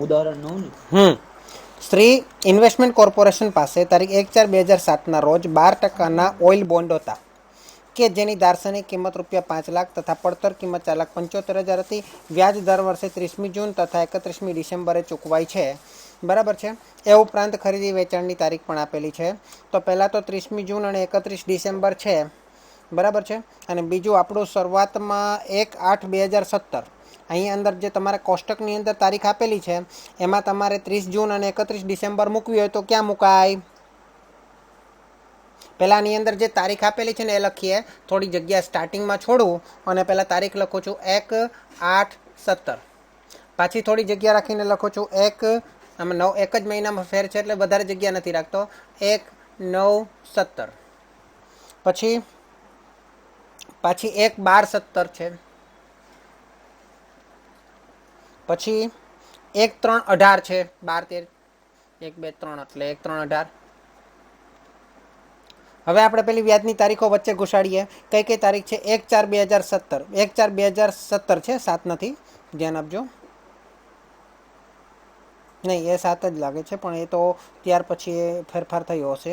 ઉદાહરણ 9 ને Shri investment corporation પાસે તારીખ 1/4/2007 રોજ 12% ઓઇલ બોન્ડ હતા કે જેની દાર્શનિક કિંમત ₹5 લાખ તથા પડતર કિંમત ₹4,75,000 હતી. વ્યાજ દર વર્ષે 30મી જૂન તથા 31મી ડિસેમ્બરે ચૂકવાય છે. બરાબર છે. એ ઉપરાંત ખરીદી વેચાણની તારીખ પણ આપેલી છે. તો પહેલાં તો 30મી જૂન અને 31 ડિસેમ્બર છે. બરાબર છે. અને બીજું આપણું શરૂઆતમાં 1/8/2017 અહીં અંદર જે તમારે કોષ્ટકની અંદર તારીખ આપેલી છે એમાં તમારે 30 જૂન અને 31 ડિસેમ્બર મૂકવી હોય તો ક્યાં મુકાય? પહેલાંની અંદર જે તારીખ આપેલી છે ને એ લખીએ. થોડી જગ્યા સ્ટાર્ટિંગમાં છોડું અને પહેલાં તારીખ લખું છું 1/8/17. પાછી થોડી જગ્યા રાખીને લખું છું આમાં 9 એક જ મહિનામાં ફેર છે એટલે વધારે જગ્યા નથી રાખતો. 1/9/17 પછી પાછી 1/12/17 છે. પછી 1/3/18 છે. 12 13 1 2 3 એટલે 1/3/18. હવે આપણે પેલી વ્યાજની તારીખો વચ્ચે ઘુસાડીએ. કઈ કઈ તારીખ છે? 1/4/2017 1/4/2017 છે, 7 નથી, ધ્યાન આપજો. નહીં, એ 7 જ લાગે છે પણ એ તો ત્યાર પછી એ ફેરફાર થયો હશે.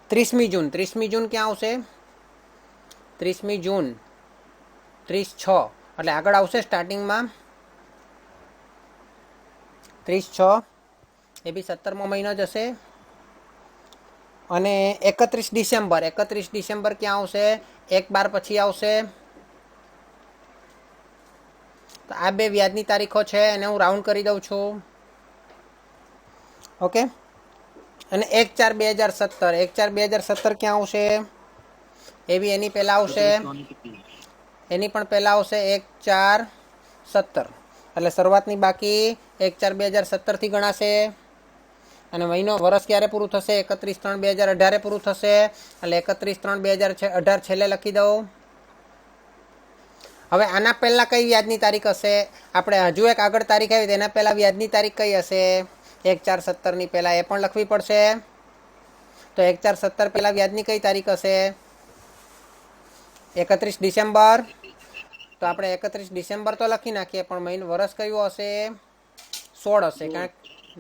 30મી જૂન 30મી જૂન ક્યાં આવશે? 30મી જૂન 30/6 એટલે આગળ આવશે સ્ટાર્ટિંગમાં 30/6 એ બી 17મો મહિનો જ હશે. અને 31 ડિસેમ્બર 31 ડિસેમ્બર ક્યાં આવશે? 1/12 પછી આવશે. તો આ બે વ્યાજની તારીખો છે એને હું રાઉન્ડ કરી દઉં છું. ઓકે. અને 1/4/2017 1/4/2017 ક્યાં આવશે? એ બી એની પહેલાં આવશે. 31 કેટલી? એની પણ પહેલાં આવશે 1/4/17 એટલે શરૂઆતની બાકી 1/4/2017 ગણાશે. અને મહિનો વર્ષ ક્યારે પૂરું થશે? 31/3/2018 પૂરું થશે. એટલે 31/3/2018 છેલ્લે લખી દઉં. હવે આના પહેલાં કઈ વ્યાજની તારીખ હશે? આપણે હજુ એક આગળ તારીખ આવી એના પહેલાં વ્યાજની તારીખ કઈ હશે? 1/4/17ની પહેલાં એ પણ લખવી પડશે. તો 1/4/17 પહેલાં વ્યાજની કઈ તારીખ હશે? 31 ડિસેમ્બર. તો આપણે 31 ડિસેમ્બર તો લખી નાખીએ પણ મહિનો વર્ષ કયું હશે? 16 હશે.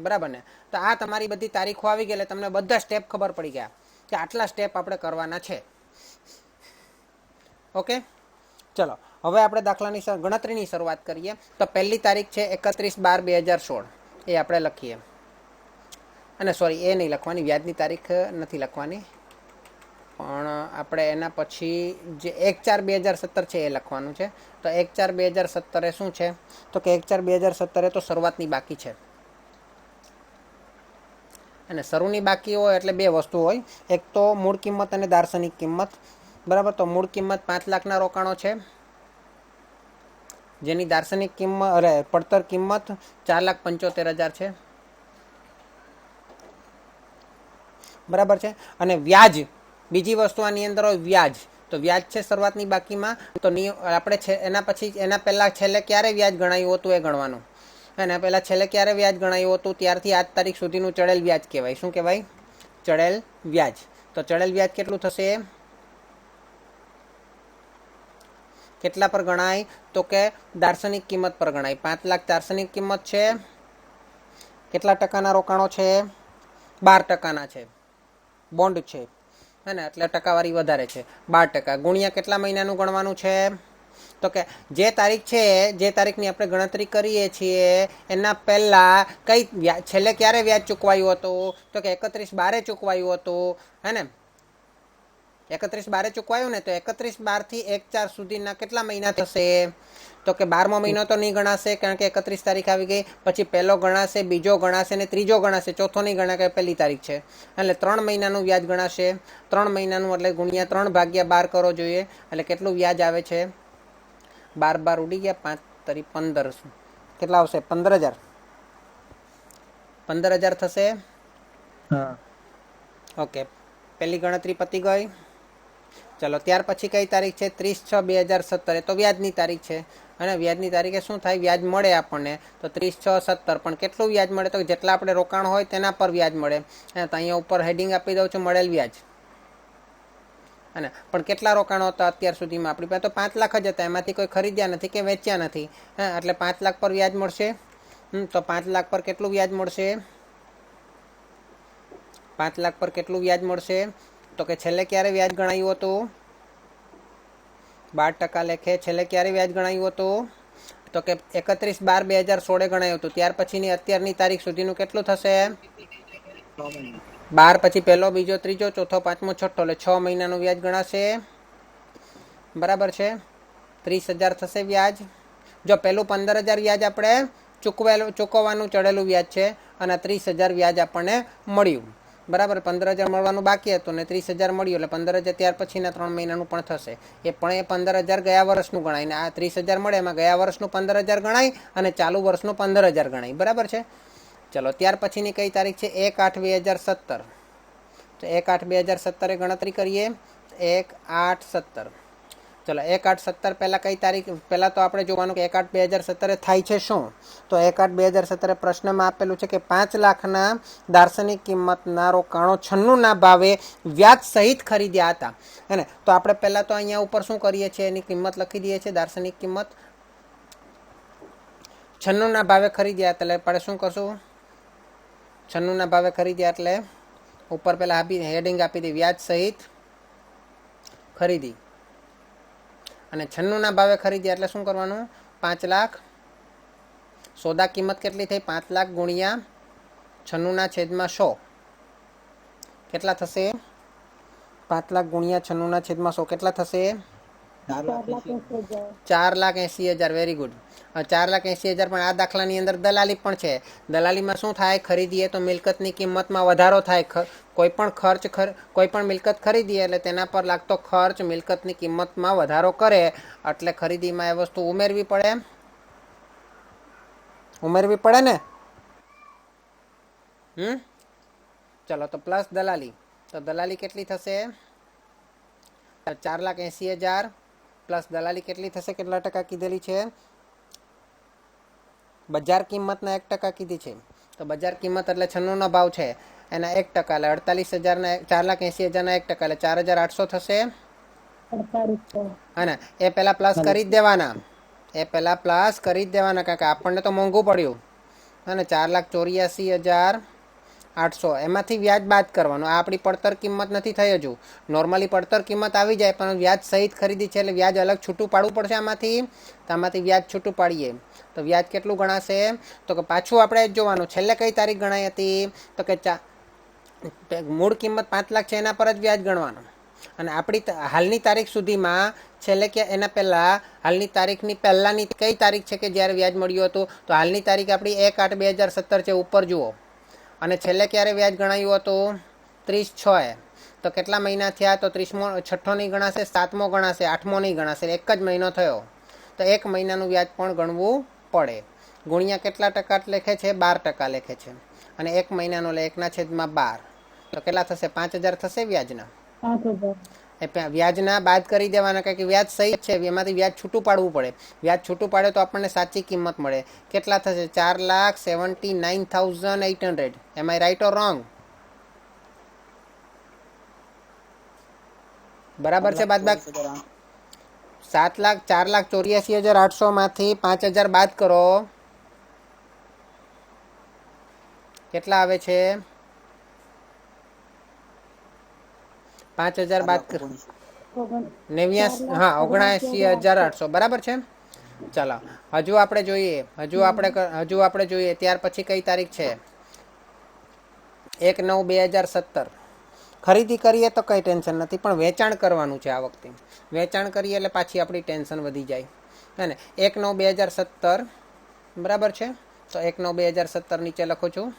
બરાબર ને? તો આ તમારી બધી તારીખો આવી ગઈ એટલે તમને બધા સ્ટેપ ખબર પડી ગયા કે આટલા સ્ટેપ આપણે કરવાના છે. ઓકે, ચલો હવે આપણે દાખલાની ગણતરીની શરૂઆત કરીએ. તો પહેલી તારીખ છે 31/12/2016 એ આપણે લખીએ. અને સોરી, એ નહીં લખવાની, વ્યાજની તારીખ નથી લખવાની, પણ આપણે એના પછી જે 1/4/2017 છે એ લખવાનું છે. તો 1/4/2017 એ શું છે? તો કે 1/4/2017 એ તો શરૂઆતની બાકી છે. અને શરૂની બાકી હોય એટલે બે વસ્તુ હોય. એક તો મૂળ કિંમત અને દાર્શનિક કિંમત. બરાબર. તો મૂળ કિંમત 5 લાખના રોકાણો છે જેની દાર્શનિક કિંમત પડતર કિંમત 4,75,000 છે. બરાબર છે. અને વ્યાજ બીજી વસ્તુ આની અંદર હોય વ્યાજ. તો વ્યાજ છે શરૂઆતની બાકીમાં. તો આપણે એના પછી એના પહેલાં છેલ્લે ક્યારે વ્યાજ ગણાયું હતું એ ગણવાનું. અને પહેલાં છેલ્લે ક્યારે વ્યાજ ગણાયું હતું ત્યારથી આજ તારીખ સુધીનું ચડેલ વ્યાજ કહેવાય. શું કહેવાય? ચડેલ વ્યાજ. તો ચડેલ વ્યાજ કેટલું થશે? કેટલા પર ગણાય? તો કે દાર્શનિક કિંમત પર ગણાય. 5 લાખ દાર્શનિક કિંમત છે. કેટલા ટકાના રોકાણો છે? 12% છે. બોન્ડ છે હે ને, એટલે ટકાવારી વધારે છે. 12% ગુણ્યા કેટલા મહિનાનું ગણવાનું છે? તો કે જે તારીખ છે, જે તારીખની આપણે ગણતરી કરીએ છીએ એના પહેલાં કઈ છેલ્લે ક્યારે વ્યાજ ચૂકવાયું હતું? તો કે 31/12 ચૂકવાયું હતું હે ને. 31/12 ચૂકવાયું ને, તો 31/12 થી 1/4 સુધીના કેટલા મહિના થશે? તો કે 12મો મહિનો તો નહીં ગણાશે કારણ કે 31 તારીખ આવી ગઈ. પછી પહેલો ગણાશે, બીજો ગણાશે ને ત્રીજો ગણાશે. ચોથો નહીં ગણાય કે પહેલી તારીખ છે. એટલે 3 મહિનાનું વ્યાજ ગણાશે. 3 મહિનાનું એટલે ગુણ્યા 3/12 કરો જોઈએ. એટલે કેટલું વ્યાજ આવે છે? 12 ઉડી ગયા, 5 તરી 15. કેટલા આવશે? 15,000. 15,000 થશે. હા. ઓકે, પહેલી ગણતરી પતી ગઈ. ચલો ત્યાર પછી કઈ તારીખ છે? 30/6/2017 એ તો વ્યાજની તારીખ છે. અને વ્યાજની તારીખે શું થાય? વ્યાજ મળે આપણને. તો 30/6/17 પણ કેટલું વ્યાજ મળે? તો જેટલા આપણે રોકાણ હોય તેના પર વ્યાજ મળે. તો અહીંયા ઉપર હેડિંગ આપી દઉં છું, મળેલ વ્યાજ. અને પણ કેટલા રોકાણો હતા અત્યાર સુધીમાં? આપણી પાસે તો 5 લાખ જ હતા. એમાંથી કોઈ ખરીદ્યા નથી કે વેચ્યા નથી. એટલે 5 લાખ પર વ્યાજ મળશે. તો 5 લાખ પર કેટલું વ્યાજ મળશે? 5 લાખ પર કેટલું વ્યાજ મળશે? તો કે છેલ્લે ક્યારે વ્યાજ ગણાયું હતું? 12% લેખે છેલ્લે ક્યારે વ્યાજ ગણાયું હતું? તો કે 31/12/2016 ગણાયું હતું. ત્યાર પછીની અત્યારની તારીખ સુધીનું કેટલું થશે? 12 પછી પહેલો, બીજો, ત્રીજો, ચોથો, પાંચમો, છઠ્ઠો, એટલે 6 મહિનાનું વ્યાજ ગણાશે. બરાબર છે. 30,000 થશે વ્યાજ. જો પેલું 15,000 વ્યાજ આપણે ચૂકવવાનું ચડેલું વ્યાજ છે અને 30,000 વ્યાજ આપણને મળ્યું. બરાબર, 15,000 મળવાનું બાકી હતું ને 30,000 મળ્યું, એટલે 15,000 ત્યાર પછીના 3 મહિનાનું પણ થશે. એ 15,000 ગયા વર્ષનું ગણાય ને આ 30,000 મળે એમાં ગયા વર્ષનું 15,000 ગણાય અને ચાલુ વર્ષનું 15,000 ગણાય. બરાબર છે. ચલો, ત્યાર પછીની કઈ તારીખ છે? 1/8/2017. તો 1/8/2017 ગણતરી કરીએ. 1/8/17. ચલો, 1/8/17 પહેલા કઈ તારીખ? પહેલા તો આપણે જોવાનું કે 1/8/2017 થાય છે શું? તો 1/8/2017 પ્રશ્નમાં આપેલું છે કે 5 લાખના દાર્શનિક કિંમતના રોકાણો 96 ના ભાવે વ્યાજ સહિત ખરીદ્યા હતા. હે ને? તો આપણે પહેલા તો અહીંયા ઉપર શું કરીએ છીએ? એની કિંમત લખી દઈએ છીએ. દાર્શનિક કિંમત 96 ના ભાવે ખરીદ્યા એટલે આપણે શું કરશું? 96 ના ભાવે ખરીદ્યા એટલે ઉપર પહેલા હેડિંગ આપી દે, વ્યાજ સહિત ખરીદી. અને 96 ના ભાવે ખરીદ્યા એટલે શું કરવાનું? 5 લાખ. સોદા કિંમત કેટલી થઈ? 5 લાખ ગુણ્યા 96/100 કેટલા થશે? 5 લાખ ગુણ્યા 96/100 કેટલા થશે? 4,80,000. Very good. 4,80,000. પણ આ દાખલાની અંદર દલાલી પણ છે. દલાલીમાં શું થાય? ખરીદીએ તો મિલકતની કિંમતમાં વધારો થાય. કોઈ પણ મિલકત ખરીદીએ એટલે તેના પર લાગતો ખર્ચ મિલકતની કિંમતમાં વધારો કરે, એટલે ખરીદીમાં એ વસ્તુ ઉમેરવી પડે ને. ચલો, તો પ્લસ દલાલી. તો દલાલી કેટલી થશે? 4,80,000 પ્લસ દલાલી કેટલી થશે? કેટલા ટકા કીધેલી છે? બજાર કિંમતના 1% કીધી છે. તો બજાર કિંમત એટલે 96 નો ભાવ છે એના 1%, એટલે 48,000 4,80,000 1%, એટલે 4,800 થશે. હા, એ પેલા પ્લસ કરી જ દેવાના. કારણ કે આપણને તો મોંઘું પડ્યું. અને 4,84,800 એમાંથી વ્યાજ બાદ કરવાનું. આ આપણી પડતર કિંમત નથી થઈ હજુ. નોર્મલી પડતર કિંમત આવી જાય પણ વ્યાજ સહિત ખરીદી છે એટલે વ્યાજ અલગ છૂટું પાડવું પડશે આમાંથી. તો આમાંથી વ્યાજ છૂટું પાડીએ તો વ્યાજ કેટલું ગણાશે? તો કે પાછું આપણે જોવાનું છેલ્લે કઈ તારીખ ગણાઈ હતી? તો કે મૂળ કિંમત 5 લાખ છે એના પર જ વ્યાજ ગણવાનું. અને આપણી હાલની તારીખ સુધીમાં છેલ્લે કે એના પહેલા હાલની તારીખની પહેલાની કઈ તારીખ છે કે જ્યારે વ્યાજ મળ્યું હતું? તો હાલની તારીખ આપણી 1/8/2017 છે. ઉપર જુઓ. અને છેલ્લે ક્યારે વ્યાજ ગણાયું હતું? 30/6. તો કેટલા મહિના થયા? તો 30મો 6ઠ્ઠો નહીં ગણાશે, 7મો ગણાશે, 8મો નહીં ગણાશે. એક જ મહિનો થયો. તો 1 મહિનાનું વ્યાજ પણ ગણવું પડે. ગુણ્યા કેટલા ટકા લેખે છે? 12% લેખે છે. અને 1 મહિનાનો એટલે 1/12. તો કેટલા થશે? 5,000 થશે વ્યાજના. 5,000 વ્યાજના બાદ કરી દેવાના, કારણ કે વ્યાજ સહી છે, એમાંથી વ્યાજ છૂટું પાડવું પડે. વ્યાજ છૂટું પાડે તો આપણને સાચી કિંમત મળે. કેટલા થશે? 4,79,800. એમ આઈ રાઈટ ઓર રોંગ? બરાબર છે. બાદ 4,84,800 માંથી 5,000 બાદ કરો. કેટલા આવે છે? 5,000 બાદ કરો. 79,800. બરાબર છે. ચાલો, હજુ આપણે જોઈએ ત્યાર પછી કઈ તારીખ છે? 1/9/2017. ખરીદી કરીએ તો કઈ ટેન્શન નથી, પણ વેચાણ કરવાનું છે આ વખતે. વેચાણ કરીએ એટલે પાછી આપણી ટેન્શન વધી જાય. હે ને? 1/9/2017. બરાબર છે. તો 1/9/2017 નીચે લખું છું.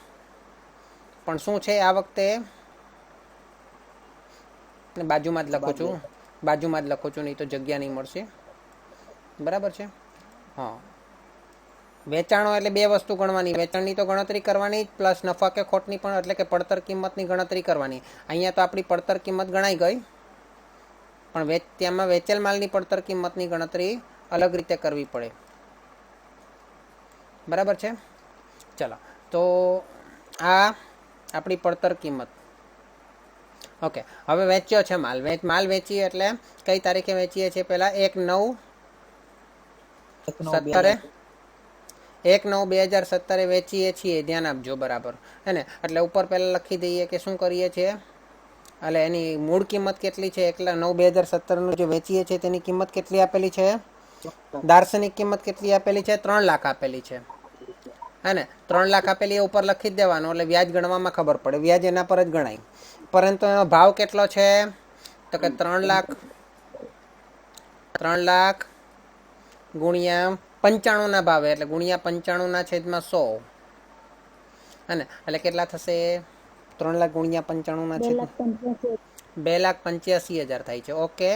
પણ શું છે આ વખતે? બાજુમાં જ લખું છું, નહીં તો જગ્યા નહીં મળશે. બરાબર છે. હા, વેચાણો એટલે બે વસ્તુ ગણવાની. વેચાણની તો ગણતરી કરવાની, પ્લસ નફા કે ખોટની પણ, એટલે કે પડતર કિંમતની ગણતરી કરવાની. અહીંયા તો આપણી પડતર કિંમત ગણાઈ ગઈ, પણ ત્યાંમાં વેચેલ માલની પડતર કિંમતની ગણતરી અલગ રીતે કરવી પડે. બરાબર છે. ચલો, તો આ આપણી પડતર કિંમત. ઓકે, હવે વેચ્યો છે માલ વેચીએ એટલે કઈ તારીખે વેચીએ છીએ? પહેલા 1/9/17. 1/9/2017 વેચીએ છીએ, ધ્યાન આપજો બરાબર હે ને. એટલે ઉપર પહેલાં લખી દઈએ કે શું કરીએ છીએ, એટલે એની મૂળ કિંમત કેટલી છે, 1/9/2017 જે વેચીએ છીએ તેની કિંમત કેટલી આપેલી છે, દાર્શનિક કિંમત કેટલી આપેલી છે, 3 લાખ આપેલી છે હે ને. 3 લાખ આપેલી એ ઉપર લખી જ દેવાનું, એટલે વ્યાજ ગણવામાં ખબર પડે, વ્યાજ એના પર જ ગણાય. પરંતુ એનો ભાવ કેટલો છે, તો કે 3 લાખ ગુણ્યા 95 ભાવે, એટલે ગુણ્યા 95/100 હે ને. એટલે કેટલા થશે, 3 લાખ ગુણ્યા 95 2,85,000 થાય છે. ઓકે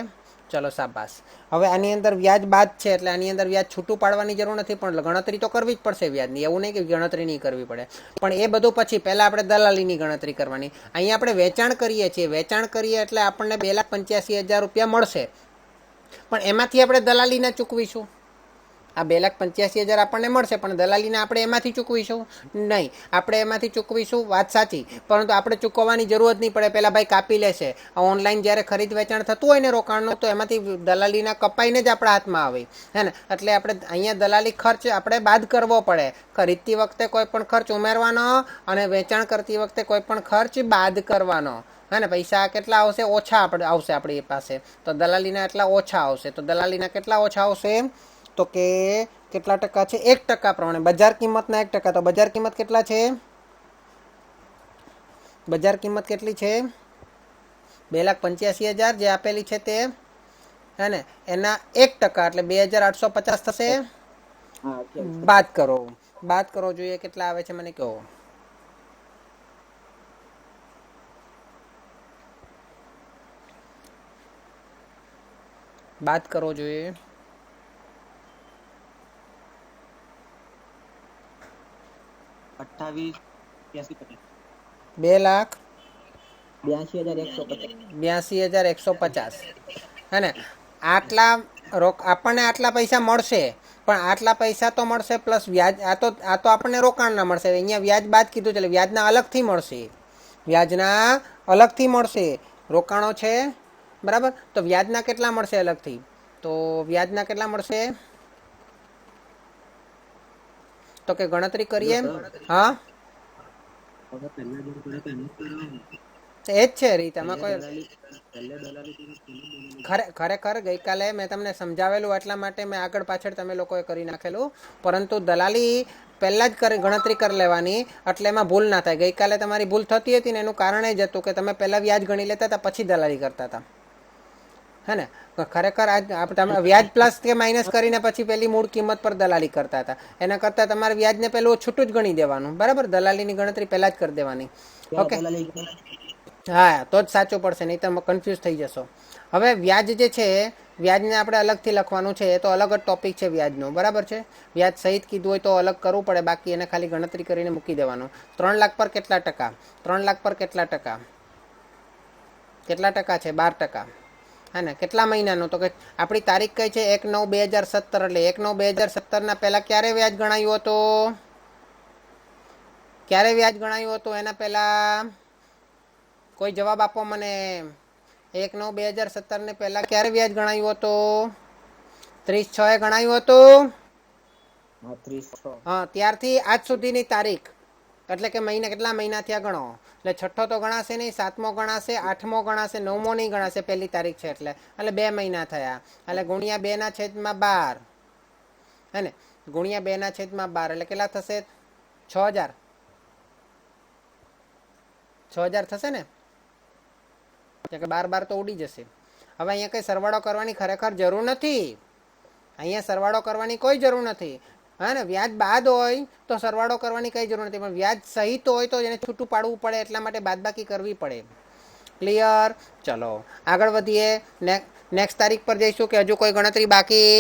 ચલો શાબાશ. હવે આની અંદર વ્યાજ બાદ છે, એટલે આની અંદર વ્યાજ છૂટું પાડવાની જરૂર નથી, પણ ગણતરી તો કરવી જ પડશે વ્યાજની, એવું નહીં કે ગણતરી નહીં કરવી પડે. પણ એ બધું પછી પહેલાં આપણે દલાલીની ગણતરી કરવાની. અહીંયા આપણે વેચાણ કરીએ છીએ, વેચાણ કરીએ એટલે આપણને 2,85,000 રૂપિયા મળશે, પણ એમાંથી આપણે દલાલીને ચૂકવીશું. આ 2,85,000 આપણને મળશે, પણ દલાલીને આપણે એમાંથી ચૂકવીશું નહીં. આપણે એમાંથી ચૂકવીશું, વાત સાચી, પરંતુ આપણે ચૂકવવાની જરૂર જ નહીં પડે, પહેલાં ભાઈ કાપી લેશે. ઓનલાઈન જ્યારે ખરીદ વેચાણ થતું હોય ને રોકાણનું, તો એમાંથી દલાલીના કપાઈને જ આપણા હાથમાં આવે હે ને. એટલે આપણે અહીંયા દલાલી ખર્ચ આપણે બાદ કરવો પડે. ખરીદતી વખતે કોઈ પણ ખર્ચ ઉમેરવાનો અને વેચાણ કરતી વખતે કોઈ પણ ખર્ચ બાદ કરવાનો હે ને. પૈસા કેટલા આવશે, ઓછા આપણે આવશે આપણી પાસે, તો દલાલીના એટલા ઓછા આવશે. તો દલાલીના કેટલા ઓછા આવશે, તો કે કેટલા ટકા છે, 1% પ્રમાણે, બજાર કિંમતના 1%. તો બજાર કિંમત કેટલા છે, બજાર કિંમત કેટલી છે, 2,85,000 જે આપેલી છે તે હે ને, એના 1% એટલે 2,850 થશે. બાદ કરો જોઈએ કેટલા આવે છે મને કહો. બાદ કરો જોઈએ. 2,82,150 હે ને. આટલા આપણને આટલા પૈસા મળશે, પણ આટલા પૈસા તો મળશે પ્લસ વ્યાજ. આ તો આપણને રોકાણના મળશે, અહીંયા વ્યાજ બાદ કીધું છે, એટલે વ્યાજના અલગથી મળશે, વ્યાજના અલગથી મળશે. રોકાણો છે બરાબર, તો વ્યાજના કેટલા મળશે અલગથી, તો વ્યાજના કેટલા મળશે, તો કે ગણતરી કરીએ. હા એ જ છે રીત, એમાં કોઈ ખરેખર ગઈકાલે મેં તમને સમજાવેલું, એટલા માટે મેં આગળ પાછળ તમે લોકોએ કરી નાખેલું, પરંતુ દલાલી પહેલાં જ ગણતરી કરી લેવાની, એટલે એમાં ભૂલ ના થાય. ગઈકાલે તમારી ભૂલ થતી હતી ને, એનું કારણ એ જ હતું કે તમે પહેલાં વ્યાજ ગણી લેતા હતા, પછી દલાલી કરતા હતા હે ને. ખરેખર તમે વ્યાજ પ્લસ કે માઇનસ કરીને પછી પેલી મૂળ કિંમત પર દલાલી કરતા હતા. એના કરતાં તમારે વ્યાજને પેલું છૂટું જ ગણી દેવાનું, બરાબર. દલાલીની ગણતરી પહેલાં જ કરી દેવાની. ઓકે હા, તો જ સાચું પડશે, નહીં તો કન્ફ્યુઝ થઈ જશો. હવે વ્યાજ જે છે, વ્યાજને આપણે અલગથી લખવાનું છે, એ તો અલગ જ ટોપિક છે વ્યાજનો, બરાબર છે. વ્યાજ સહિત કીધું હોય તો અલગ કરવું પડે, બાકી એને ખાલી ગણતરી કરીને મૂકી દેવાનું. 3 લાખ પર કેટલા ટકા, 3 લાખ પર કેટલા ટકા, કેટલા ટકા છે, 12%. હા ને. કેટલા મહિનાનું, તો કે આપણી તારીખ કઈ છે, 1/9/2017, એટલે 1/9/2017 પહેલાં ક્યારે વ્યાજ ગણાયું હતું, ક્યારે વ્યાજ ગણાયું હતું એના પહેલાં કોઈ જવાબ આપો મને. 1/9/2017 પહેલાં ક્યારે વ્યાજ ગણાયું હતું, 30/6 ગણાયું હતું. હા, ત્યારથી આજ સુધીની તારીખ, એટલે કે મહિના, કેટલા મહિના થયા ગણો. એટલે છઠ્ઠો તો ગણાશે નહીં, 7મો ગણાશે, 8મો ગણાશે, 9મો નહીં ગણાશે, પહેલી તારીખ છે એટલે 2 મહિના થયા. એટલે ગુણ્યા 2/12 હે ને, ગુણ્યા 2/12 એટલે કેટલા થશે, 6,000 થશે ને, કે 12 તો ઉડી જશે. હવે અહીંયા કંઈ સરવાળો કરવાની ખરેખર જરૂર નથી, અહીંયા સરવાળો કરવાની કોઈ જરૂર નથી હા ને. વ્યાજ બાદ હોય તો સરવાળો કરવાની કંઈ જરૂર નથી, પણ વ્યાજ સહિત હોય તો એને છૂટું પાડવું પડે, એટલા માટે બાદબાકી કરવી પડે. ક્લિયર? ચલો આગળ વધીએ. નેક્સ્ટ તારીખ પર જઈશું કે હજુ કોઈ ગણતરી બાકી,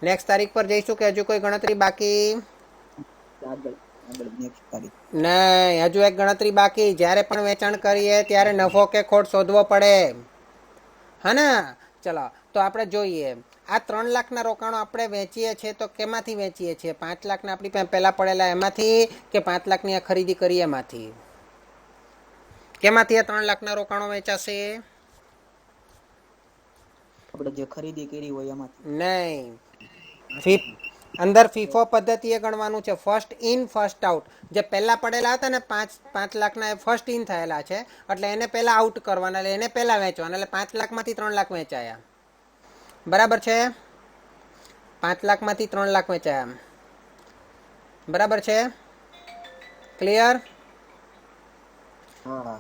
નેક્સ્ટ તારીખ પર જઈશું કે હજુ કોઈ ગણતરી બાકી, નહીં હજુ એક ગણતરી બાકી. જ્યારે પણ વેચાણ કરીએ ત્યારે નફો કે ખોટ શોધવો પડે હા ને. ચલો તો આપણે જોઈએ, આ 3 લાખના રોકાણો આપણે વેચીએ છીએ, તો કેમાંથી વેચીએ છીએ, 5 લાખના આપણી પાસે પહેલાં પડેલા એમાંથી, કે 5 લાખની આ ખરીદી કરી એમાંથી, કેમાંથી આ 3 લાખના રોકાણો વેચાશે, આપણે જે ખરીદી કરી હોય એમાંથી નહીં, અંદર ફીફો પદ્ધતિએ ગણવાનું છે. First in first out. જે પહેલા પડેલા હતા ને 5 લાખના એ ફર્સ્ટ ઇન થયેલા છે, એટલે એને પહેલા આઉટ કરવાના, એટલે એને પહેલા વેચવાના, એટલે 5 લાખમાંથી 3 લાખ વેચાયા. બરાબર છે? 5 લાખમાંથી 3 લાખ વેચાયા. બરાબર છે? ક્લિયર?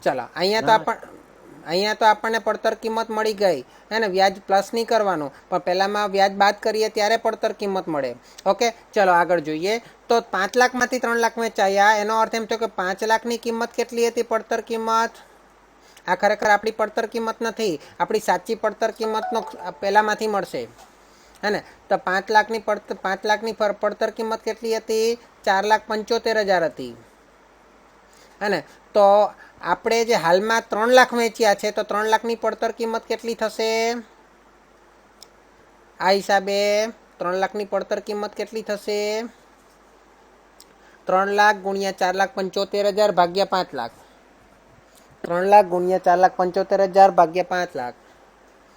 ચલો, અહીંયા તો આપણને પડતર કિંમત મળી ગઈ હે ને. વ્યાજ પ્લસ નહીં કરવાનું, પણ પહેલામાં વ્યાજ બાદ કરીએ ત્યારે પડતર કિંમત મળે. ઓકે, ચલો આગળ જોઈએ. તો 5 લાખમાંથી 3 લાખ વેચાયા, એનો અર્થ એમ થયો કે 5 લાખની કિંમત કેટલી હતી? પડતર કિંમત. આ ખરેખર આપણી પડતર કિંમત નથી, આપણી સાચી પડતર કિંમતનો પહેલામાંથી મળશે હે ને. તો 5 લાખની પડતર કિંમત કેટલી હતી? 4,75,000 હતી હે ને. તો આપણે જે હાલમાં 3 લાખ વેચ્યા છે, તો 3 લાખની પડતર કિંમત કેટલી થશે? આ હિસાબે 3 લાખની પડતર કિંમત કેટલી થશે? 3 લાખ ગુણ્યા 4,75,000 ભાગ્યા 5 લાખ. 3 લાખ ગુણ્યા 4,75,000 ભાગ્યા 5 લાખ.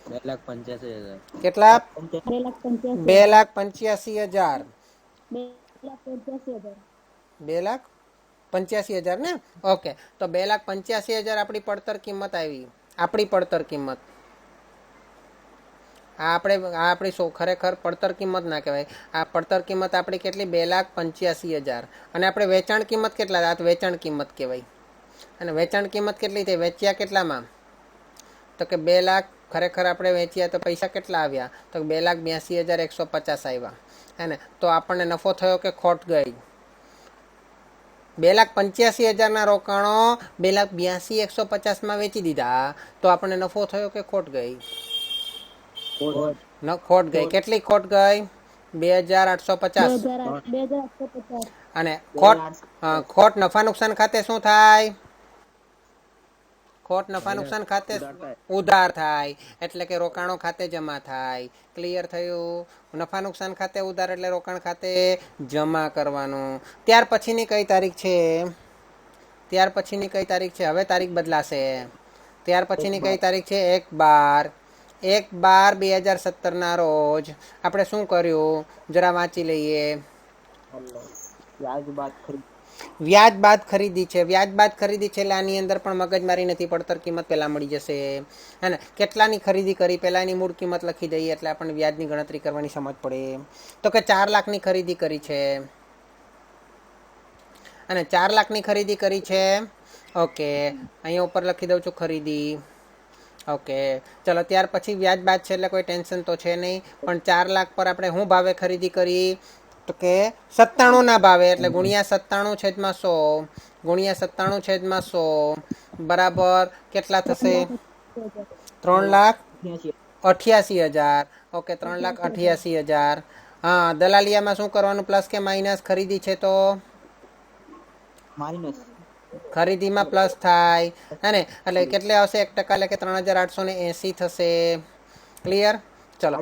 2,85,000. કેટલા? 2,85,000. 2,85,000. 2,85,000. 2,85,000 ને? ઓકે, તો 2,85,000 આપણી પડતર કિંમત આવી. આપણી પડતર કિંમત. આપણી ખરેખર પડતર કિંમત ના કહેવાય. આ પડતર કિંમત આપણી કેટલી? 2,85,000. અને આપણે વેચાણ કિંમત કેટલા? આ વેચાણ કિંમત કહેવાય. અને વેચાણ કિંમત કેટલી થઈ? વેચ્યા કેટલામાં? તો કે 2 લાખ. ખરેખર આપણે વેચ્યા તો પૈસા કેટલા આવ્યા? તો 2,82,150 આવ્યા હે ને. તો આપણને નફો થયો કે ખોટ ગઈ? 2,85,000ના રોકાણો 2,82,150માં વેચી દીધા, તો આપણને નફો થયો કે ખોટ ગઈ? ખોટ ગઈ. કેટલી ખોટ ગઈ? 2,850. 2,850. અને ખોટ નફા નુકસાન ખાતે શું થાય? ખોટ નફા નુકસાન ખાતે ઉધાર થાય, એટલે કે રોકાણો ખાતે જમા થાય. ક્લિયર થયું? નફા નુકસાન ખાતે ઉધાર એટલે રોકાણ ખાતે જમા કરવાનું. ત્યાર પછીની કઈ તારીખ છે? ત્યાર પછીની કઈ તારીખ છે? હવે તારીખ બદલાશે. ત્યાર પછીની કઈ તારીખ છે? 1/12/2017ના રોજ આપણે શું કર્યું? જરા વાંચી લઈએ. વ્યાજ બાદ ખરીદી છે. વ્યાજ બાદ ખરીદી છે, એટલે આની અંદર પણ મગજમારી નથી. પડતર કિંમત પહેલા મળી જશે હે ને. કેટલાની ખરીદી કરી? પહેલા એની મૂળ કિંમત લખી દઈએ, એટલે આપણને વ્યાજની ગણતરી કરવાની સમજ પડે. તો કે 4 લાખની ખરીદી કરી છે અને 4 લાખની ખરીદી કરી છે. ઓકે, અહીંયા ઉપર લખી દઉં છું ખરીદી. ઓકે, ચલો ત્યાર પછી વ્યાજ બાદ છે, એટલે કોઈ ટેન્શન તો છે નહીં. પણ 4 લાખ પર આપણે શું ભાવે ખરીદી કરી? તો કે 97ના ભાવે, એટલે ગુણ્યા 97/100 ગુણ્યા 97/100 બરાબર કેટલા થશે? 3,88,000. ઓકે, 3,88,000. હા, દલાલિયામાં શું કરવાનું? પ્લસ કે માઇનસ? ખરીદી છે તો માઇનસ. ખરીદીમાં પ્લસ થાય હે ને. એટલે કેટલે આવશે? 1%, એટલે કે 3,880 થશે. ક્લિયર? ચલો.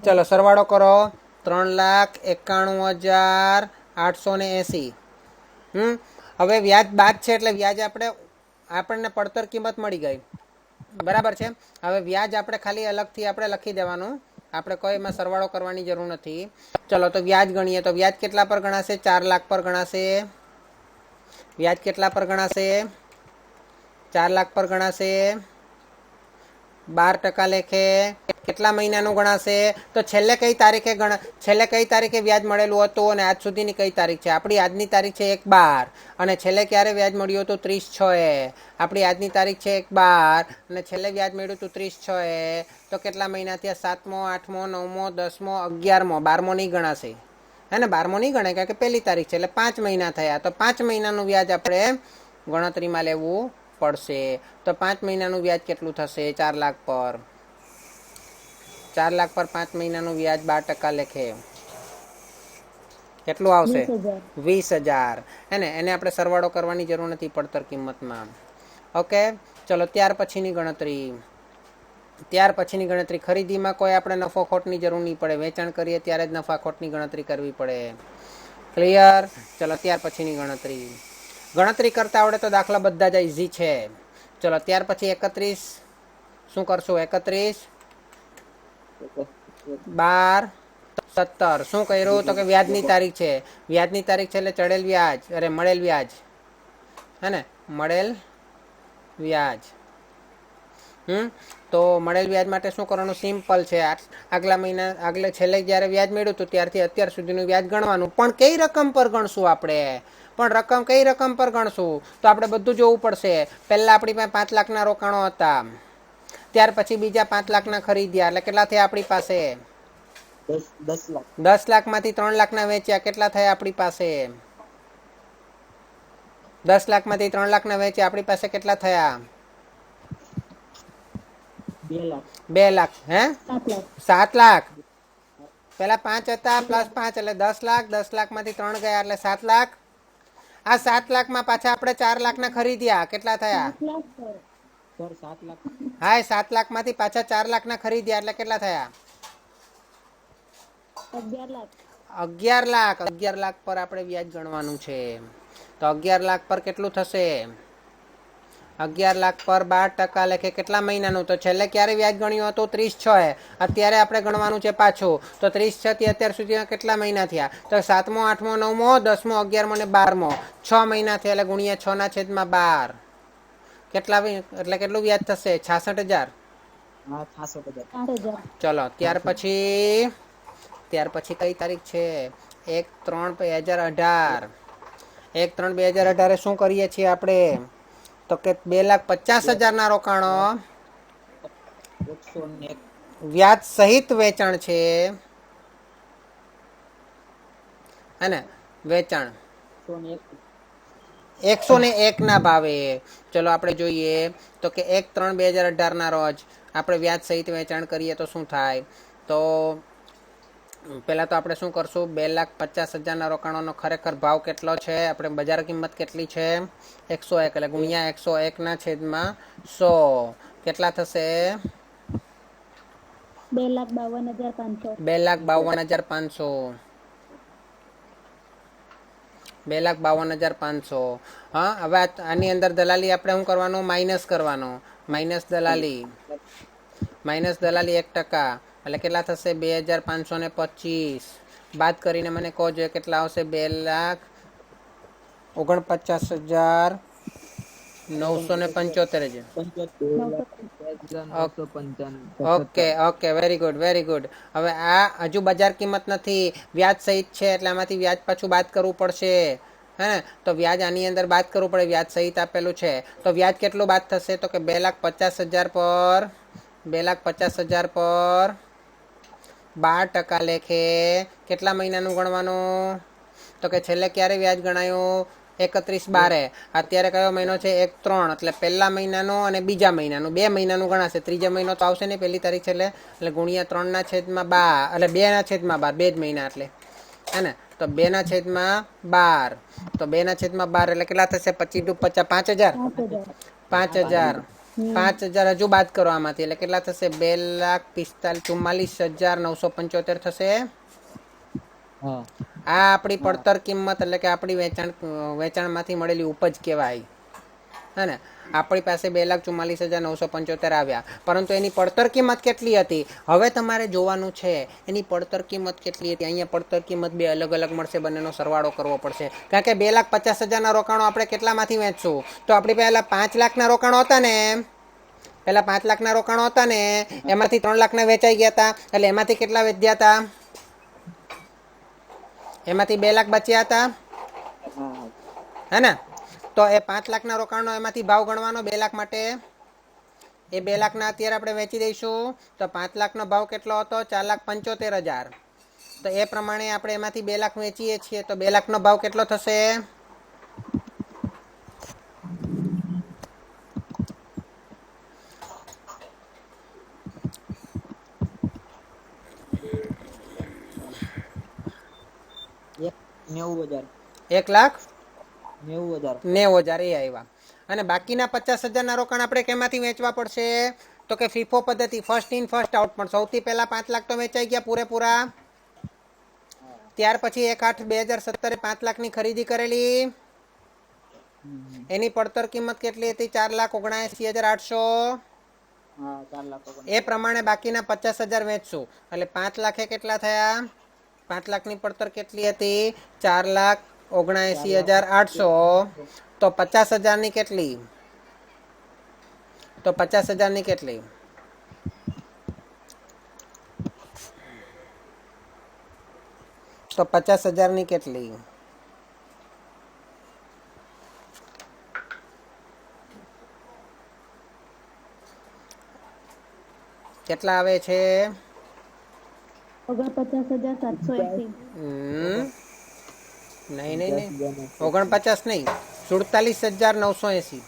ચલો સરવાળો કરો. 3,91,880. હવે વ્યાજ બાદ છે, એટલે વ્યાજ આપણને પડતર કિંમત મળી ગઈ. બરાબર છે? હવે વ્યાજ આપણે ખાલી અલગથી આપણે લખી દેવાનું. આપણે કોઈ એમાં સરવાળો કરવાની જરૂર નથી. ચલો તો વ્યાજ ગણીએ. તો વ્યાજ કેટલા પર ગણાશે? 4 લાખ પર ગણાશે. વ્યાજ કેટલા પર ગણાશે? 4 લાખ પર ગણાશે. 12% લેખે કેટલા મહિનાનું ગણાશે? તો છેલ્લે કઈ તારીખે વ્યાજ મળેલું હતું અને આજ સુધીની કઈ તારીખ છે? આપણી આજની તારીખ છે 1/12 અને છેલ્લે ક્યારે વ્યાજ મળ્યું હતું? 30/6 એ. આપણી આજની તારીખ છે 1/12 અને છેલ્લે વ્યાજ મળ્યું હતું 30/6 એ. તો કેટલા મહિના થયા? 7મો, 8મો, 9મો, 10મો, 11મો. 12મો નહીં ગણાશે હે ને. 12મો નહીં ગણાય, કારણ કે પહેલી તારીખ છે, એટલે 5 મહિના થયા. તો 5 મહિનાનું વ્યાજ આપણે ગણતરીમાં લેવું પડશે. તો 5 મહિનાનું વ્યાજ કેટલું થશે? 4 લાખ પર. 4 લાખ પર 5 મહિનાનું વ્યાજ 12% લેખે કેટલું આવશે? 20,000 હે ને. એને આપણે સરવાળો કરવાની જરૂર નથી પડતર કિંમતમાં. ઓકે, ચલો ત્યાર પછીની ગણતરી. ખરીદીમાં કોઈ આપણે નફો ખોટની જરૂર નહીં પડે. વેચાણ કરીએ ત્યારે જ નફા ખોટની ગણતરી કરવી પડે. ક્લિયર? ચલો ત્યાર પછીની ગણતરી કરતા આવડે તો દાખલા બધા જ ઇઝી છે. ચલો ત્યાર પછી 31 શું કરશું? 31 12 17 શું કર્યું તો કે વ્યાજની તારીખ છે, વ્યાજની તારીખ છે એટલે ચડેલ વ્યાજ અરે મળેલ વ્યાજ હે ને મળેલ વ્યાજ. તો મળેલ વ્યાજ માટે શું કરવાનું સિમ્પલ છે, આગલે છેલ્લે જ્યારે વ્યાજ મેળવ્યું હતું ત્યારથી અત્યાર સુધીનું વ્યાજ ગણવાનું. પણ કઈ રકમ પર ગણશું આપણે, કઈ રકમ પર ગણશું તો આપણે બધું જોવું પડશે. પહેલા આપણી પાસે 5 લાખના રોકાણો હતા, ત્યાર પછી બીજા 5 લાખના ખરીદ્યા એટલે કેટલા થયા આપણી પાસે 10 લાખમાંથી 3 લાખના વેચ્યા કેટલા થયા આપણી પાસે 10 લાખમાંથી 3 લાખના વેચ્યા આપણી પાસે કેટલા થયા 2 લાખ હે 7 લાખ. પેલા 5 હતા પ્લસ 5 એટલે 10 લાખ, 10 લાખમાંથી 3 ગયા એટલે 7 લાખ. આ 7 લાખમાં પાછા આપણે 4 લાખના ખરીદ્યા કેટલા થયા હા 7 લાખમાંથી પાછા 4 લાખના ખરીદ્યા એટલે કેટલા થયા 11 લાખ. 11 લાખ પર આપણે વ્યાજ ગણવાનું છે. તો 11 લાખ પર કેટલું થશે 11 લાખ પર 12% લેખે કેટલા મહિનાનું. તો છેલ્લે ક્યારે વ્યાજ ગણ્યું હતું 30/6. અત્યારે આપણે ગણવાનું છે પાછું. તો 30/6 થી અત્યાર સુધીમાં કેટલા મહિના થયા તો 7મો 8મો 9મો 10મો 11મો ને 12મો 6 મહિના થયા એટલે ગુણ્યા 6/12 કેટલા એટલે કેટલું વ્યાજ થશે 66,000. ચલો ત્યાર પછી કઈ તારીખ છે 1/3/2018. 1/3/2018 શું કરીએ છીએ આપણે તો કે 2,50,000 રોકાણો વ્યાજ સહિત વેચાણ છે અને વેચાણ 101 ના ભાવે. ચલો આપણે જોઈએ તો કે 1/3/2018 ના રોજ આપણે વ્યાજ સહિત વેચાણ કરીએ તો શું થાય. તો પહેલા તો આપણે શું કરશું 2,50,000 રોકાણોનો ખરેખર ભાવ કેટલો છે આપણે બજાર કિંમત કેટલી છે 101 એટલે ગુણ્યા 101/100 કેટલા થશે 2,52,500. 2,52,500. 2,52,500. હા હવે આની અંદર દલાલી આપણે શું કરવાનું માઇનસ દલાલી 1% એટલે કેટલા થશે 2,525 બાદ કરીને મને કહો જોઈએ કેટલા આવશે 2,49,975 છે. Okay very good. હવે આ હજુ બજાર કિંમત નથી વ્યાજ સહિત છે એટલે આમાંથી વ્યાજ પાછું બાદ કરવું પડશે હે ને. તો વ્યાજ આની અંદર બાદ કરવું પડે વ્યાજ સહિત આપેલું છે તો વ્યાજ કેટલું બાદ થશે તો કે 2,50,000 પર 12% લેખે કેટલા મહિનાનું ગણવાનું તો કે છેલ્લે ક્યારે વ્યાજ ગણાયું 31/12. અત્યારે કયો મહિનો છે 1/3 એટલે પહેલા મહિનાનું અને બીજા મહિનાનું 2 મહિનાનું ગણાશે. ત્રીજો મહિનો તો આવશે નહીં પહેલી તારીખ એટલે ગુણ્યા 3/12 એટલે 2/12 2 જ મહિના એટલે હે ને. તો 2/12 તો 2/12 એટલે કેટલા થશે 25 5,000 હજુ બાદ કરો આમાંથી એટલે કેટલા થશે 2,44,975 થશે. આ આપણી પડતર કિંમત એટલે કે આપણી વેચાણમાંથી મળેલી ઉપજ કહેવાય હે ને. આપણી પાસે 2,44,975 આવ્યા પરંતુ એની પડતર કિંમત કેટલી હતી હવે તમારે જોવાનું છે એની પડતર કિંમત કેટલી હતી. અહીંયા પડતર કિંમત બે અલગ અલગ મળશે બંનેનો સરવાળો કરવો પડશે કારણ કે 2,50,000 રોકાણો આપણે કેટલામાંથી વેચશું તો આપણી પહેલા 5 લાખના રોકાણો હતા ને એમાંથી 3 લાખના વેચાઈ ગયા હતા એટલે એમાંથી કેટલા વેચ્યા હતા એમાંથી 2 લાખ બચ્યા હતા હે ને. તો એ 5 લાખના રોકાણનો એમાંથી ભાવ ગણવાનો 2 લાખ માટે એ 2 લાખના અત્યારે આપણે વેચી દઈશું તો 5 લાખનો ભાવ કેટલો હતો 4,75,000. તો એ પ્રમાણે આપણે એમાંથી 2 લાખ વેચીએ છીએ તો 2 લાખનો ભાવ કેટલો થશે 1,90,000 એ આવ્યા. અને બાકીના 50,000 રોકાણ આપણે કેમાંથી વેચવા પડશે તો કે ફીફો પદ્ધતિ ફર્સ્ટ ઇન ફર્સ્ટ આઉટ. પણ સૌથી પહેલા 5 લાખ તો વેચાઈ ગયા પૂરેપૂરા. ત્યાર પછી 1/8/2017 5 લાખની ખરીદી કરેલી એની પડતર કિંમત કેટલી હતી 4,79,800. એ પ્રમાણે બાકીના 50,000 વેચશું એટલે 5 લાખે કેટલા થયા 5 લાખની પડતર કેટલી હતી? 4,79,800. તો 50,000ની કેટલી? તો 50,000ની કેટલી? તો 50,000ની કેટલી? કેટલા આવે છે? 49,780. નહીં નહીં નહીં 49 નહીં, 47,980.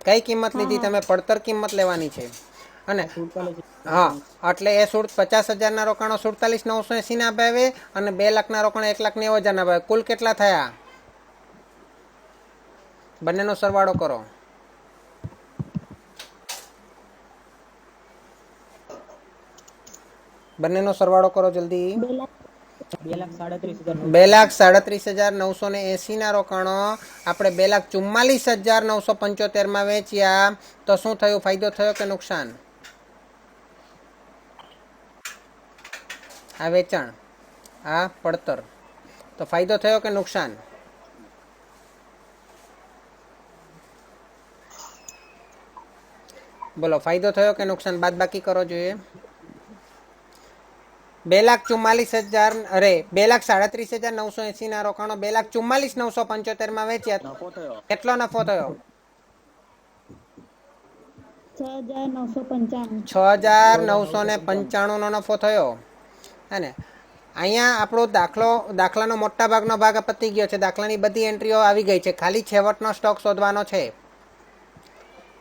કઈ કિંમત લીધી તમે? પડતર કિંમત લેવાની છે. અને હા, એટલે એ 50,000ના રોકાણો 47,980 ના ભાવે અને 2 લાખના રોકાણો 1,90,000 ના ભાવે. કુલ કેટલા થયા? બંનેનો સરવાળો કરો. બંનેનો સરવાળો કરો જલ્દી. 2,37,980 ના રોકાણો આપણે 2,44,975 માં વેચ્યા. તો શું થયું? ફાયદો થયો કે નુકસાન? આ વેચાણ, આ પડતર. તો ફાયદો થયો કે નુકસાન? બોલો, ફાયદો થયો કે નુકસાન? બાદ બાકી કરો જોઈએ. 2,44,000 અરે 2,37,980 ના રોકાણો 2,44,975 માં વેચ્યા. નફો થયો. કેટલો નફો થયો? 6,995. 6,995 નો નફો થયો. અને અહીંયા આપણો દાખલાનો મોટા ભાગનો ભાગ પતી ગયો છે. દાખલાની બધી એન્ટ્રીઓ આવી ગઈ છે. ખાલી છેવટનો સ્ટોક શોધવાનો છે.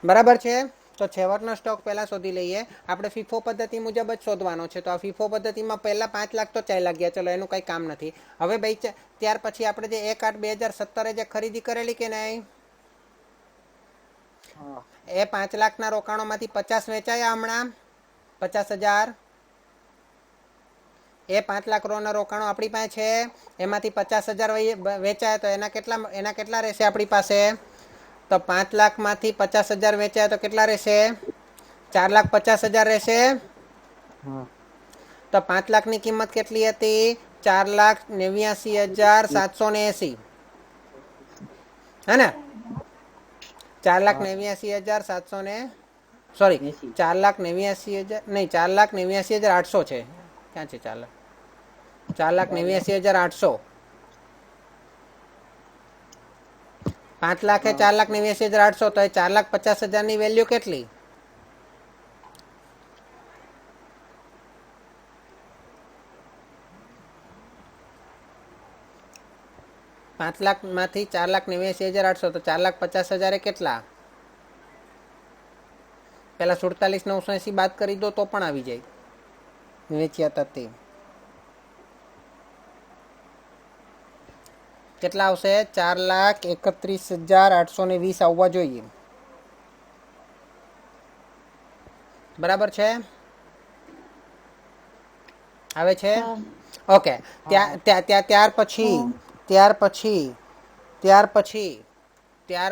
બરાબર છે? તો છેવટનો સ્ટોક પહેલા શોધી લઈએ. આપણે ફીફો પદ્ધતિ મુજબ જ શોધવાનો છે. તો આ ફીફો પદ્ધતિમાં પહેલા 5 લાખ તો ચાલ્યા ગયા. ચલો, એનું કંઈ કામ નથી. હવે ભાઈ ત્યાર પછી આપણે જે 1/8/2017 જે ખરીદી કરેલી કે નહીં, એ 5 લાખના રોકાણોમાંથી 50 વેચાયા હમણાં 50,000. એ 5 લાખ ના રોકાણો આપણી પાસે છે. એમાંથી 50,000 વેચાય તો એના કેટલા રહેશે આપણી પાસે? તો 5 લાખમાંથી 50,000 વેચાય તો કેટલા રહેશે? 4,50,000 રહેશે. તો 5 લાખની કિંમત કેટલી હતી? 4,89,780. હે ને? 4,89,700 સોરી 4,89,000 નહીં, 4,89,800 છે. ક્યાં છે? 4,89,800. 5 લાખ એ 4,89,800. તો એ 4,50,000 ની વેલ્યુ કેટલી? પાંચ લાખ માંથી 4,89,800 તો 4,50,000 કેટલા? પેલા 47,980 બાદ કરી દો તો પણ આવી જાય. વેચ્યા હતા તે કેટલા આવશે? 4,31,820 આવવા જોઈએ. બરાબર છે? આવે છે? ઓકે. ત્યાર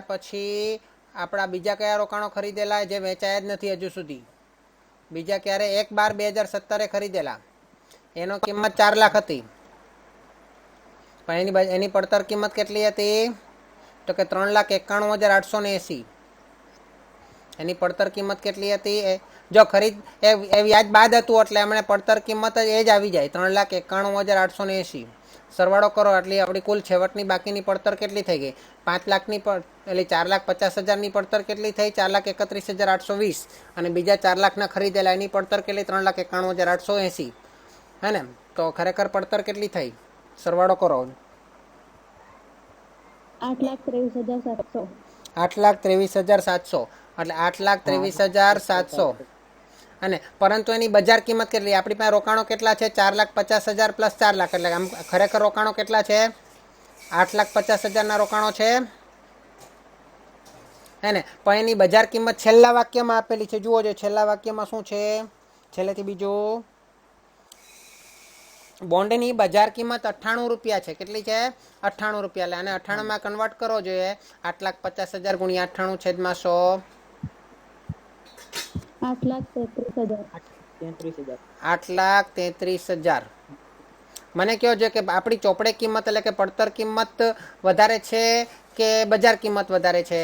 પછી આપણા બીજા કયા રોકાણો ખરીદેલા જે વેચાયા જ નથી હજુ સુધી? બીજા ક્યારે? 1/12/2017 ખરીદેલા. એનો કિંમત 4 લાખ હતી. પણ એની પડતર કિંમત કેટલી હતી? તો કે 3,91,880. એની પડતર કિંમત કેટલી હતી? જો ખરીદ એ વ્યાજ બાદ હતું એટલે એમણે પડતર કિંમત જ એ જ આવી જાય 3,91,880. સરવાળો કરો એટલે આપણી કુલ છેવટની બાકીની પડતર કેટલી થઈ ગઈ? 5 લાખની એટલે 4,50,000ની પડતર કેટલી થઈ? 4,31,820. અને બીજા 4 લાખના ખરીદેલા એની પડતર કેટલી? 3,91,880. હે ને? તો ખરેખર પડતર કેટલી થઈ? સરવાળો કરો. 8,23,700. 8,23,700 એટલે 8,23,700. અને પરંતુ એની બજાર કિંમત કેટલી? આપણી પાસે રોકાણો કેટલા છે? 4,50,000 પ્લસ 4 લાખ. એટલે આમ ખરેખર રોકાણો કેટલા છે? 8,50,000 ના રોકાણો છે. હે ને? પણ એની બજાર કિંમત છેલ્લા વાક્યમાં આપેલી છે. જુઓ જો છેલ્લા વાક્યમાં શું છે? છેલ્લેથી બીજું, બોન્ડની બજાર કિંમત 98 રૂપિયા છે. કેટલી છે? 98 રૂપિયા. એટલે આને 98 માં કન્વર્ટ કરો જોઈએ. 8,50,000 ગુણ્યા 98 છેદમાં 100. 8,33,000. 8,33,000. મને કહો છે કે આપણી ચોપડે કિંમત એટલે કે પડતર કિંમત વધારે છે કે બજાર કિંમત વધારે છે?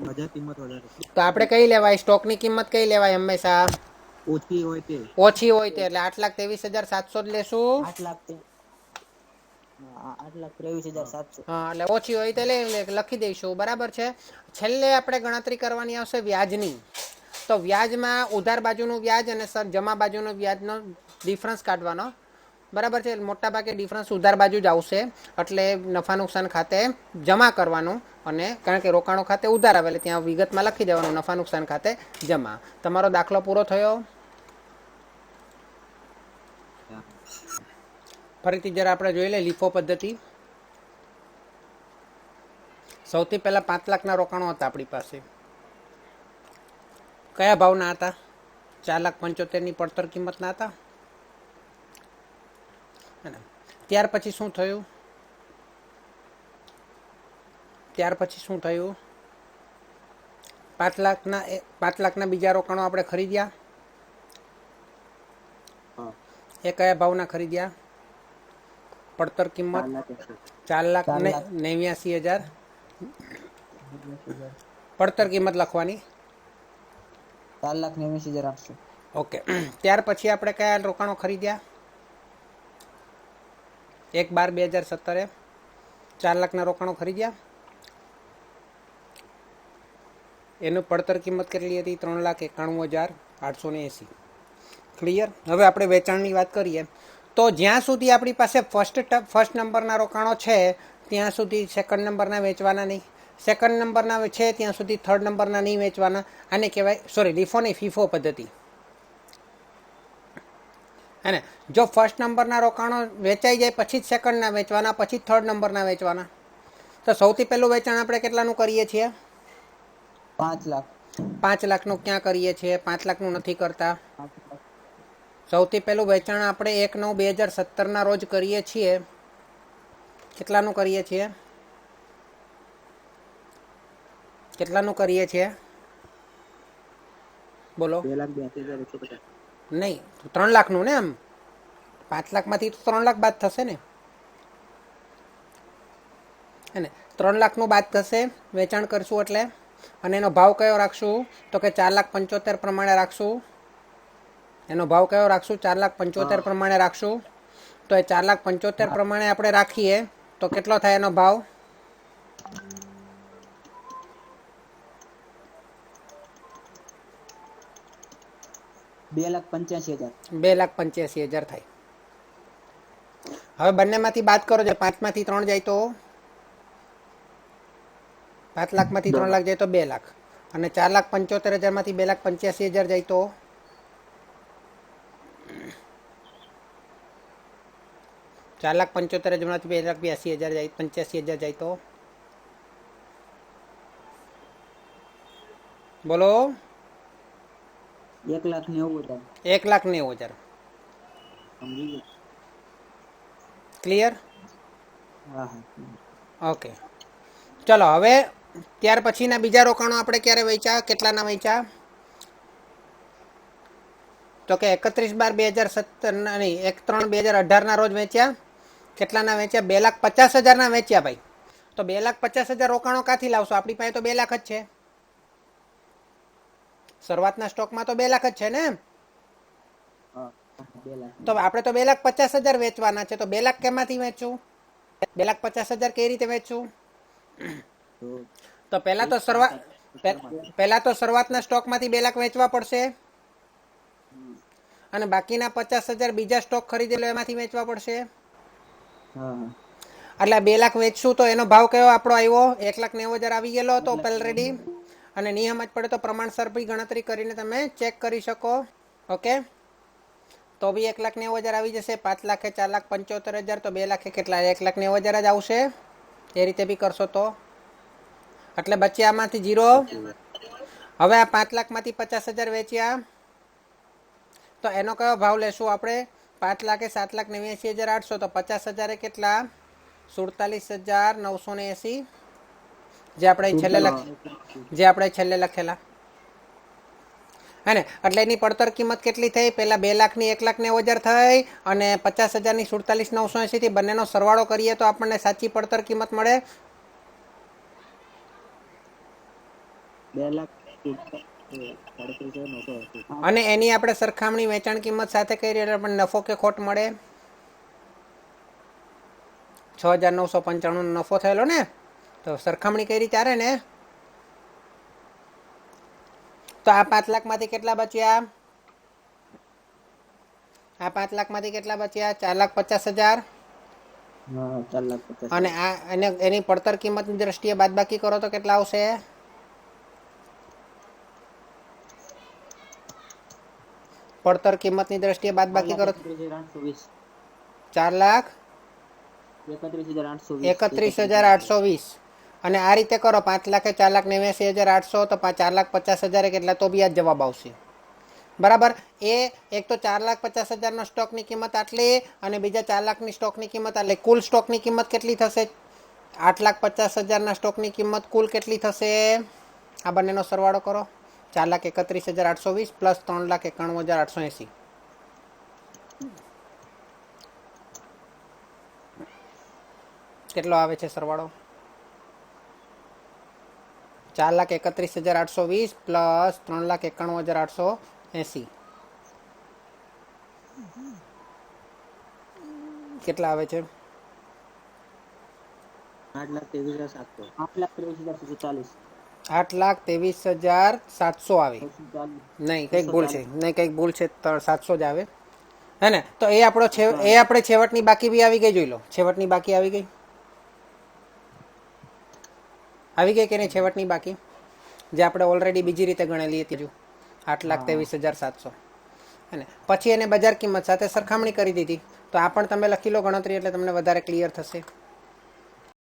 બજાર કિંમત વધારે તો આપણે કઈ લેવાય? સ્ટોકની કિંમત કઈ લેવાય હંમેશા? ઓછી હોય તે. ઓછી હોય તે, એટલે 8,23,700 જ લેશું. 8,23,700. હા, એટલે ઓછી હોય તે લખી દઈશું. બરાબર છે. છેલ્લે આપણે ગણતરી કરવાની આવશે વ્યાજની. તો વ્યાજમાં ઉધાર બાજુનું વ્યાજ અને જમા બાજુનું વ્યાજનો ડિફરન્સ કાઢવાનો. બરાબર છે. મોટા ભાગે ડિફરન્સ ઉધાર બાજુ જ આવશે, એટલે નફા નુકસાન ખાતે જમા કરવાનું, અને કારણ કે રોકાણો ખાતે ઉધાર આવે એટલે ત્યાં વિગતમાં લખી દેવાનું નફા નુકસાન ખાતે જમા. તમારો દાખલો પૂરો થયો. ફરીથી જરા આપણે જોઈ લઈએ લીફો પદ્ધતિ. સૌથી પહેલા 5 લાખના રોકાણો હતા આપણી પાસે. કયા ભાવના હતા? 4,75,000ની પડતર કિંમતના હતા. ત્યાર પછી શું થયું? 5 લાખના બીજા રોકાણો આપણે ખરીદ્યા. એ કયા ભાવના ખરીદ્યા? પડતર કિંમત 4,89,000. પડતર કિંમત લખવાની 4,89,800. ઓકે. ત્યાર પછી આપણે કયા રોકાણો ખરીદ્યા? 1/12/2017 4 લાખના રોકાણો ખરીદ્યા. એનું પડતર કિંમત કેટલી હતી? 3,91,880. ક્લિયર? હવે આપણે વેચાણની વાત કરીએ તો જ્યાં સુધી આપણી પાસે ફર્સ્ટ નંબરના રોકાણો છે ત્યાં સુધી સેકન્ડ નંબરના વેચવાના નહીં. સેકન્ડ નંબરના છે ત્યાં સુધી થર્ડ નંબરના નહીં વેચવાના. આને કહેવાય લીફો નહીં, ફીફો પદ્ધતિ. હે ને? જો ફર્સ્ટ નંબરના રોકાણો વેચાઈ જાય પછી જ સેકન્ડના વેચવાના, પછી જ થર્ડ નંબરના વેચવાના. તો સૌથી પહેલું વેચાણ આપણે કેટલાનું કરીએ છીએ? 5 લાખ. 5 લાખનું ક્યાં કરીએ છીએ? 5 લાખનું નથી કરતા. સૌથી પહેલું વેચાણ આપણે 1/9/2017 રોજ કરીએ છીએ. કેટલાનું કરીએ છીએ? કેટલાનું કરીએ છીએ? બોલો. 2,82,150. નહીં, 3 લાખનું ને. એમ 5 લાખમાંથી તો 3 લાખ બાદ થશે ને. હે ને? 3 લાખનું બાદ થશે વેચાણ કરશું એટલે. અને એનો ભાવ કયો રાખશું? તો કે 4,75,000 પ્રમાણે રાખશું. એનો ભાવ કયો રાખશું? 4,75,000 પ્રમાણે રાખશું. તો એ 4,75,000 પ્રમાણે આપણે રાખીએ તો કેટલો થાય એનો ભાવ? 2,85,000. 2,85,000 થાય. હવે બંનેમાંથી બાદ કરો. 5માંથી 3 જાય તો 5 લાખમાંથી 3 લાખ જાય તો 2 લાખ. અને 4,75,000માંથી 2,85,000 જાય તો 4,75,000માંથી 2,82,000 જાય, 85,000 જાય તો બોલો. 1,90,000. 1,90,000. સમજી ગયા? ક્લિયર? હા હા. ઓકે. ચલો હવે ત્યાર પછીના બીજા રોકાણો આપણે ક્યારે વેચ્યા? કેટલાના વેચ્યા? તો કે 31/12/2017 નહીં, 1/3/2018 રોજ વેચ્યા. કેટલાના વેચ્યા? 2,50,000ના વેચ્યા ભાઈ. તો 2,50,000 રોકાણો ક્યાંથી લાવશો? આપણી પાસે તો 2 લાખ જ છે. શરૂઆતના સ્ટોકમાં તો 2 લાખ જ છે ને. તો આપણે તો 2,50,000 વેચવાના છે. તો 2 લાખ કેમાંથી વેચવું? 2,50,000 કઈ રીતે વેચવું? તો પહેલા તો શરૂઆતના સ્ટોકમાંથી 2 લાખ વેચવા પડશે, અને બાકીના 50,000 બીજા સ્ટોક ખરીદેલો એમાંથી વેચવા પડશે. એટલે 2 લાખ વેચશું તો એનો ભાવ કયો આપણો આવ્યો? 1,90,000 આવી ગયેલો હતો ઓલરેડી. અને નિયમ જ પડે તો પ્રમાણસર બી ગણતરી કરીને તમે ચેક કરી શકો. ઓકે. તો બી 1,90,000 આવી જશે. 5 લાખે 4,75,000 તો 2 લાખે કેટલા? 1,90,000 જ આવશે. એ રીતે બી કરશો તો એટલે બચ્યા આમાંથી 0. હવે આ 5 લાખમાંથી 50,000 વેચ્યા તો એનો કયો ભાવ લેશું આપણે? 5 લાખે 7,89,800 તો 50,000 કેટલા? 47,980. જે આપણે છેલ્લે લખેલા. હે ને એટલે એની પડતર કિંમત કેટલી થઈ? પહેલા 2 લાખની 1,90,000 થઈ અને 50,000ની 47,980 થી બંનેનો સરવાળો કરીએ તો આપણને સાચી પડતર કિંમત મળે 2,37,980. અને એની આપણે સરખામણી વેચાણ કિંમત સાથે કરી એટલે આપણને નફો કે ખોટ મળે 6,995 નો નફો થયેલો ને. તો સરખામણી કરી ત્યારે ને તો આ 5 લાખમાંથી કેટલા બચ્યા? આ 5 લાખમાંથી કેટલા બચ્યા? 4,50,000. હા 4,50,000. અને આ એની પડતર કિંમતની દ્રષ્ટિએ બાદબાકી કરો તો કેટલા આવશે? પડતર કિંમતની દ્રષ્ટિએ બાદબાકી કરો 4,31,820. અને આ રીતે કરો 5 લાખે 4,89,800 તો 4,50,000 કેટલા? તો બી આ જવાબ આવશે. બરાબર. એક તો 4,50,000 સ્ટોકની કિંમત આટલી અને બીજા 4 લાખની સ્ટોકની કિંમત આટલી. કુલ સ્ટોકની કિંમત કેટલી થશે? 8,50,000 સ્ટોકની કિંમત કુલ કેટલી થશે? આ બંનેનો સરવાળો કરો. 4,31,820 પ્લસ 3,91,880. કેટલો આવે છે સરવાળો? 4,31,820 પ્લસ 3,91,880. કેટલા આવે છે? 8,23,700. 8,23,740. 8,23,700 આવે. નહીં કંઈક ભૂલ છે, નહીં કંઈક ભૂલ છે. 700 જ આવે હે ને. તો એ આપણો આપણે છેવટની બાકી બી આવી ગઈ. જોઈ લો, છેવટની બાકી આવી ગઈ. આવી ગઈ કે નહીં છેવટની બાકી? જે આપણે ઓલરેડી બીજી રીતે ગણેલી હતી. જો 8,23,700 અને પછી એને બજાર કિંમત સાથે સરખામણી કરી દીધી. તો આ પણ તમે લખી લો ગણતરી એટલે તમને વધારે ક્લિયર થશે.